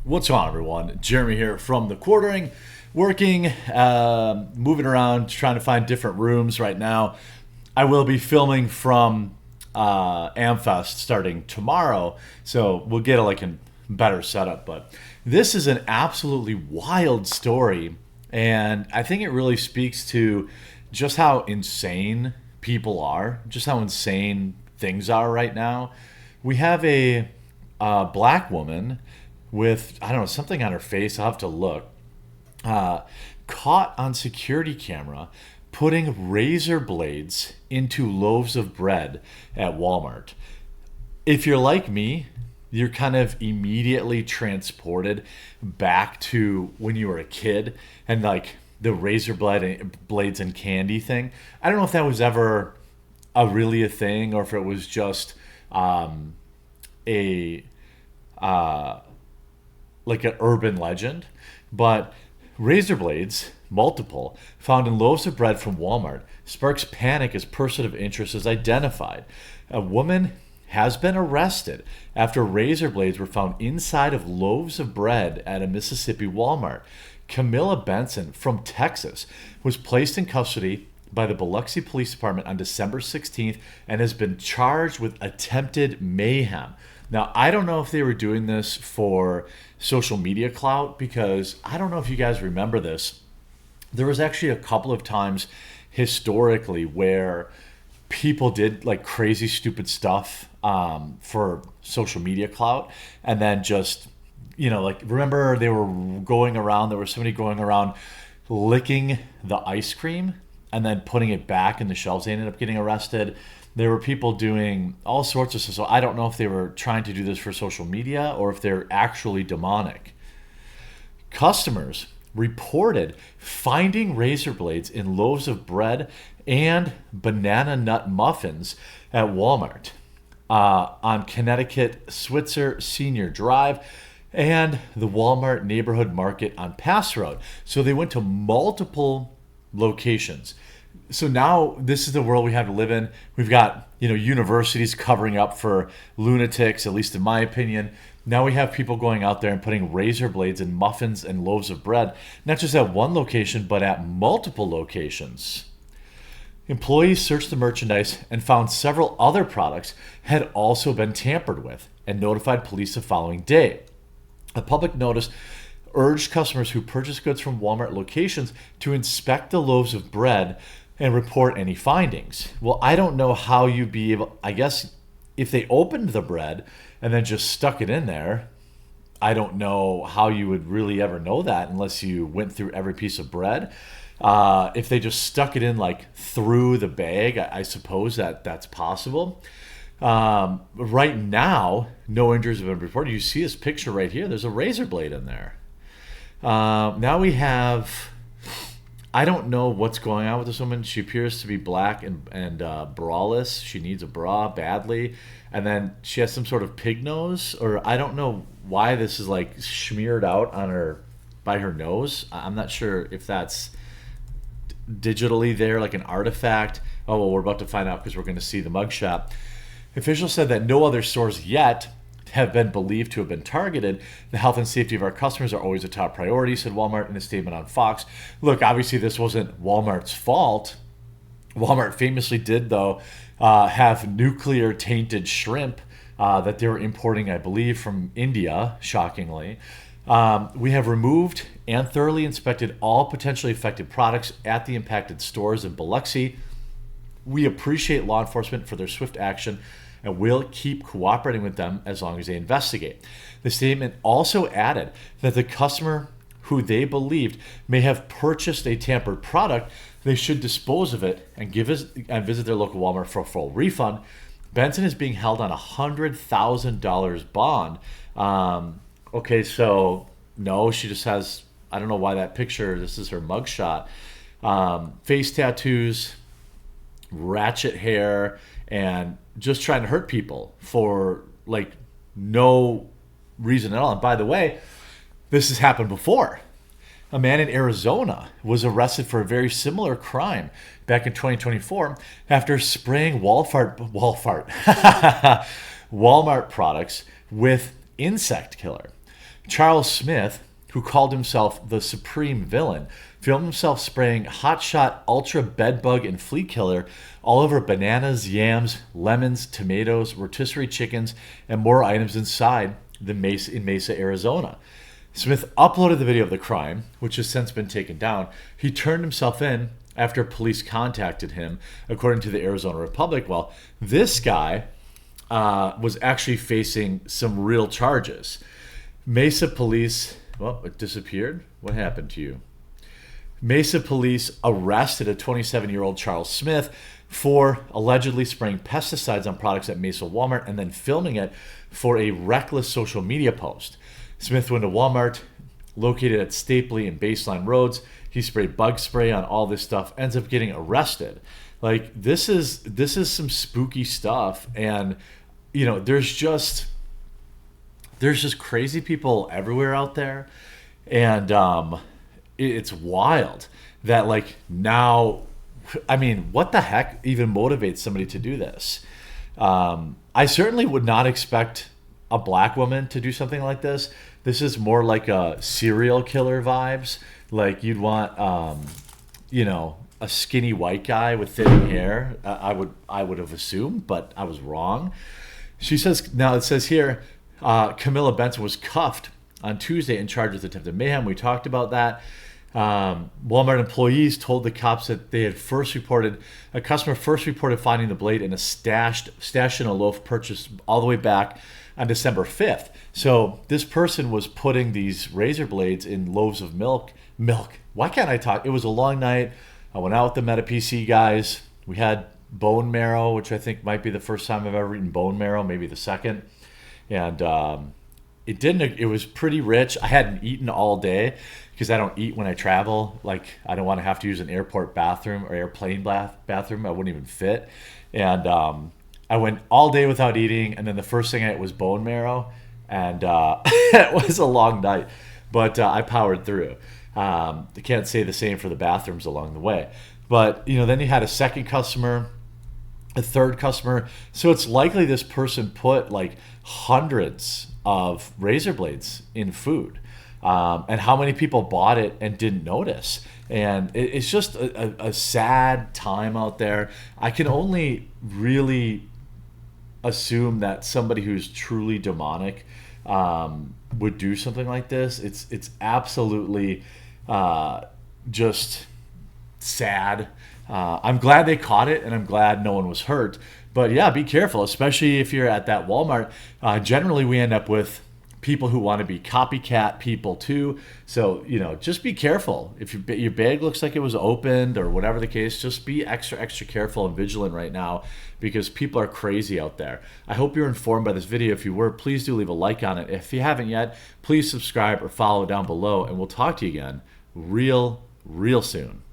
What's going on, everyone? Jeremy here from the quartering, working, moving around, trying to find different rooms right now. I will be filming from Amfest starting tomorrow, so we'll get a better setup. But this is an absolutely wild story, and I think it really speaks to just how insane people are, just how insane things are right now. We have a black woman with, I don't know, something on her face. I'll have to look. Uh, Caught on security camera putting razor blades into loaves of bread at Walmart. If you're like me, you're kind of immediately transported back to when you were a kid and like the blades and candy thing. I don't know if that was ever really a thing or if it was just a like an urban legend, but razor blades, multiple, found in loaves of bread from Walmart, sparks panic as person of interest is identified. A woman has been arrested after razor blades were found inside of loaves of bread at a Mississippi Walmart. Camilla Benson from Texas was placed in custody by the Biloxi Police Department on December 16th and has been charged with attempted mayhem. Now, I don't know if they were doing this for social media clout because I don't know if you guys remember this. There was actually a couple of times historically where people did like crazy, stupid stuff for social media clout and then just, like remember they were going around, there was somebody going around licking the ice cream and then putting it back in the shelves. They ended up getting arrested. There were people doing all sorts of stuff. So I don't know if they were trying to do this for social media or if they're actually demonic. Customers reported finding razor blades in loaves of bread and banana nut muffins at Walmart on Connecticut Switzer Senior Drive and the Walmart Neighborhood Market on Pass Road. So they went to multiple locations. So now this is the world we have to live in. We've got, universities covering up for lunatics, at least in my opinion. Now we have people going out there and putting razor blades in muffins and loaves of bread, not just at one location, but at multiple locations. Employees searched the merchandise and found several other products had also been tampered with and notified police the following day. A public notice urged customers who purchase goods from Walmart locations to inspect the loaves of bread and report any findings. Well, I don't know how you'd be able, I guess if they opened the bread and then just stuck it in there, I don't know how you would really ever know that unless you went through every piece of bread. If they just stuck it in like through the bag, I suppose that's possible. Right now, no injuries have been reported. You see this picture right here. There's a razor blade in there. Now we have, I don't know what's going on with this woman. She appears to be black and braless. She needs a bra badly. And then she has some sort of pig nose, or I don't know why this is like smeared out on her, by her nose. I'm not sure if that's digitally there, like an artifact. Oh, well, we're about to find out because we're going to see the mugshot. Officials said that no other stores yet have been believed to have been targeted. The health and safety of our customers are always a top priority, said Walmart in a statement on Fox. Look, obviously this wasn't Walmart's fault. Walmart famously did, though, have nuclear tainted shrimp that they were importing, I believe, from India, shockingly. We have removed and thoroughly inspected all potentially affected products at the impacted stores in Biloxi. We appreciate law enforcement for their swift action and will keep cooperating with them as long as they investigate. The statement also added that the customer who they believed may have purchased a tampered product, they should dispose of it and visit their local Walmart for a full refund. Benson is being held on a $100,000 bond. Okay, so no, she just has, I don't know why that picture, this is her mugshot. Face tattoos, ratchet hair, and just trying to hurt people for like no reason at all. And by the way, this has happened before. A man in Arizona was arrested for a very similar crime back in 2024 after spraying Walmart products with insect killer. Charles Smith, who called himself the Supreme Villain, filmed himself spraying hotshot ultra bedbug and flea killer all over bananas, yams, lemons, tomatoes, rotisserie chickens, and more items inside the Mesa in Mesa, Arizona. Smith uploaded the video of the crime, which has since been taken down. He turned himself in after police contacted him, according to the Arizona Republic. Well, this guy was actually facing some real charges. Mesa police, well, it disappeared. What happened to you? Mesa police arrested a 27-year-old Charles Smith for allegedly spraying pesticides on products at Mesa Walmart and then filming it for a reckless social media post. Smith went to Walmart, located at Stapley and Baseline Roads. He sprayed bug spray on all this stuff, ends up getting arrested. Like, this is some spooky stuff, and you know, there's just crazy people everywhere out there, and it's wild that, like, now, I mean, what the heck even motivates somebody to do this? I certainly would not expect a black woman to do something like this. This is more like a serial killer vibes. Like, you'd want, you know, a skinny white guy with thinning hair. I would have assumed, but I was wrong. She says, now it says here, Camilla Benson was cuffed on Tuesday and charged with attempted mayhem. We talked about that. Walmart employees told the cops that a customer first reported finding the blade in a stashed in a loaf purchased all the way back on December 5th. So this person was putting these razor blades in loaves of milk. Why can't I talk? It was a long night. I went out with the Meta PC guys. We had bone marrow, which I think might be the first time I've ever eaten bone marrow, maybe the second. And it was pretty rich. I hadn't eaten all day because I don't eat when I travel. Like, I don't want to have to use an airport bathroom or airplane bathroom. I wouldn't even fit. And I went all day without eating, and then the first thing I ate was bone marrow, and it was a long night, but I powered through. I can't say the same for the bathrooms along the way. But, you know, then you had a second customer, a third customer. So it's likely this person put like hundreds of razor blades in food. And how many people bought it and didn't notice. And it's just a sad time out there. I can only really assume that somebody who's truly demonic would do something like this. It's absolutely just sad. I'm glad they caught it, and I'm glad no one was hurt. But yeah, be careful, especially if you're at that Walmart. Generally, we end up with people who want to be copycat people too. So, you know, just be careful. If your bag looks like it was opened or whatever the case, just be extra careful and vigilant right now, because people are crazy out there. I hope you're informed by this video. If you were, please do leave a like on it. If you haven't yet, please subscribe or follow down below, and we'll talk to you again real soon.